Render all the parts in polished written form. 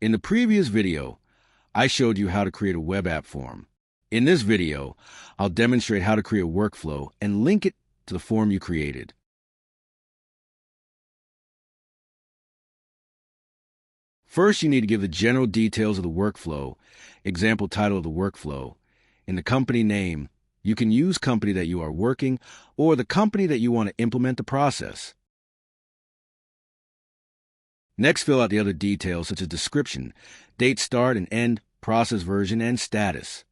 In the previous video, I showed you how to create a web app form. In this video, I'll demonstrate how to create a workflow and link it to the form you created. First, you need to give the general details of the workflow, example title of the workflow. In the company name, you can use company that you are working or the company that you want to implement the process. Next, fill out the other details such as description, date start and end, process version, and status.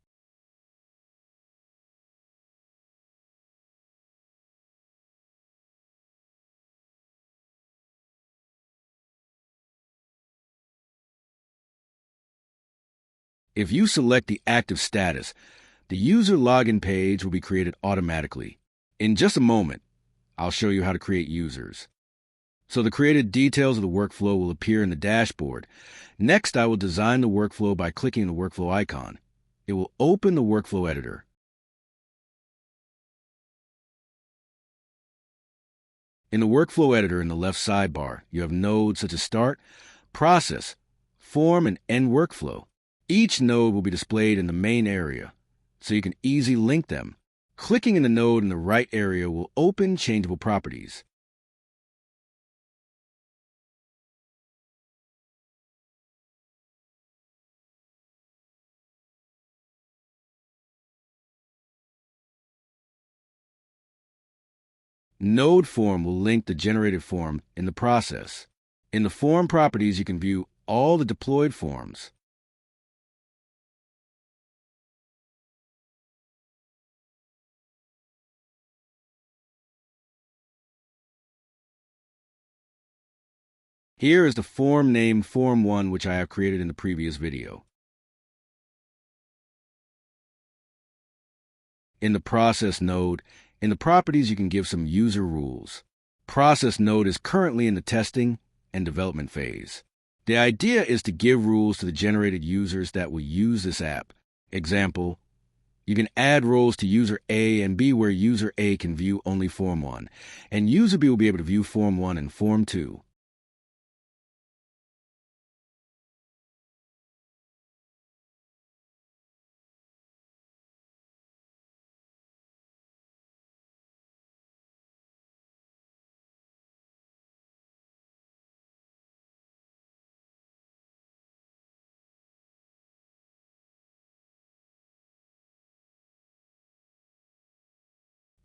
If you select the active status, the user login page will be created automatically. In just a moment, I'll show you how to create users. So the created details of the workflow will appear in the dashboard. Next, I will design the workflow by clicking the workflow icon. It will open the workflow editor. In the workflow editor in the left sidebar, you have nodes such as Start, Process, Form, and End Workflow. Each node will be displayed in the main area, so you can easily link them. Clicking in the node in the right area will open changeable properties. Node form will link the generated form in the process. In the form properties, you can view all the deployed forms. Here is the form named Form 1, which I have created in the previous video. In the Process node, in the properties, you can give some user rules. Process node is currently in the testing and development phase. The idea is to give rules to the generated users that will use this app. Example, you can add roles to user A and B where user A can view only Form 1, and user B will be able to view Form 1 and Form 2.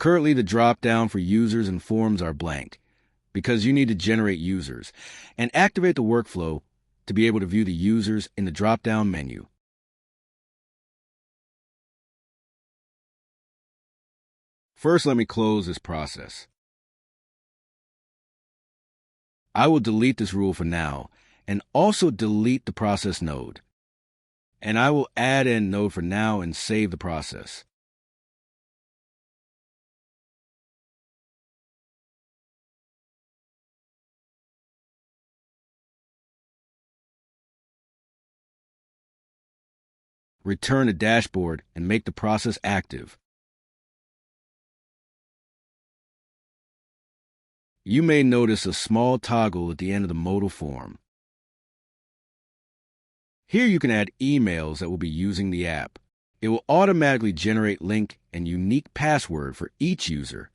Currently, the drop-down for users and forms are blank because you need to generate users and activate the workflow to be able to view the users in the drop-down menu. First, let me close this process. I will delete this rule for now and also delete the process node. And I will add in node for now and save the process. Return the dashboard and make the process active. You may notice a small toggle at the end of the modal form. Here you can add emails that will be using the app. It will automatically generate link and unique password for each user.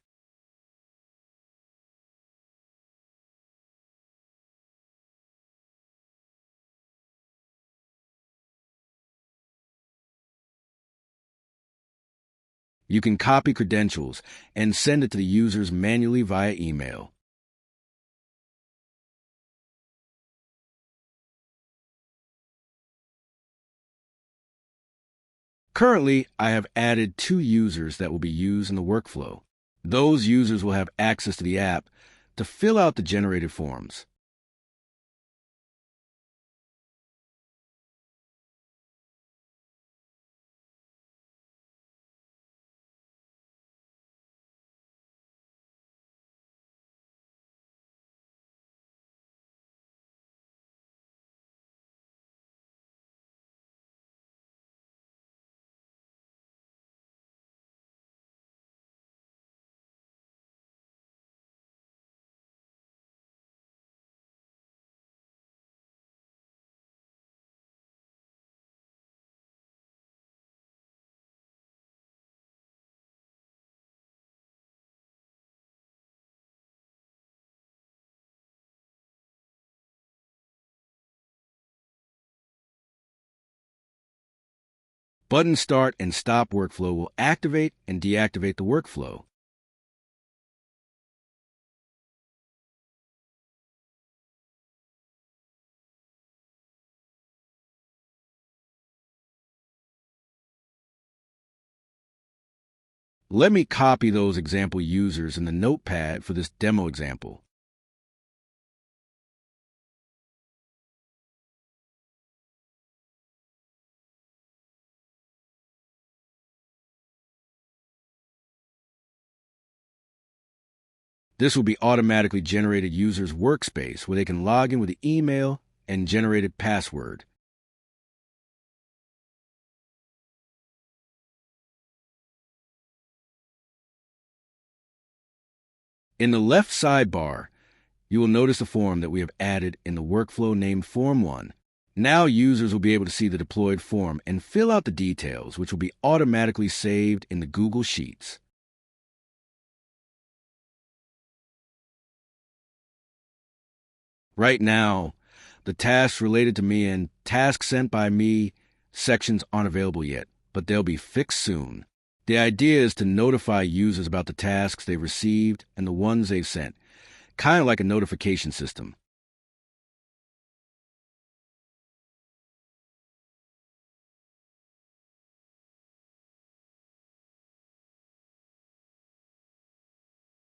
You can copy credentials and send it to the users manually via email. Currently, I have added 2 users that will be used in the workflow. Those users will have access to the app to fill out the generated forms. Button Start and Stop Workflow will activate and deactivate the workflow. Let me copy those example users in the notepad for this demo example. This will be automatically generated users' workspace where they can log in with the email and generated password. In the left sidebar, you will notice a form that we have added in the workflow named Form 1. Now users will be able to see the deployed form and fill out the details, which will be automatically saved in the Google Sheets. Right now, the tasks related to me and tasks sent by me sections aren't available yet, but they'll be fixed soon. The idea is to notify users about the tasks they've received and the ones they've sent, kind of like a notification system.